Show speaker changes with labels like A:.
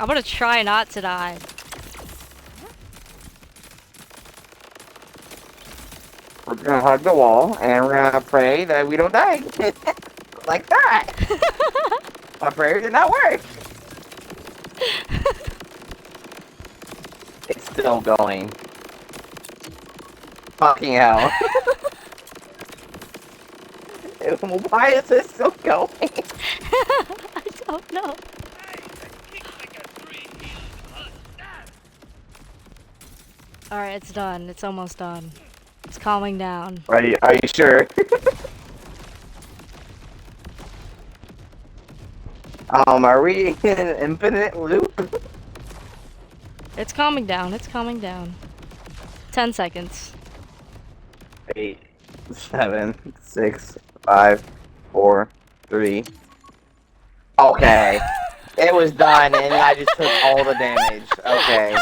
A: I'm gonna try not to die.
B: We're gonna hug the wall, and we're gonna pray that we don't die. Like that! My prayer did not work! It's still going. Fucking hell. Why is this still going?
A: I don't know. Alright, it's done. It's almost done. It's calming down.
B: Are you sure? Are we in an infinite loop?
A: It's calming down. It's calming down. 10 seconds.
B: 8, 7, 6, 5, 4, 3. Okay. It was done, and I just took all the damage. Okay.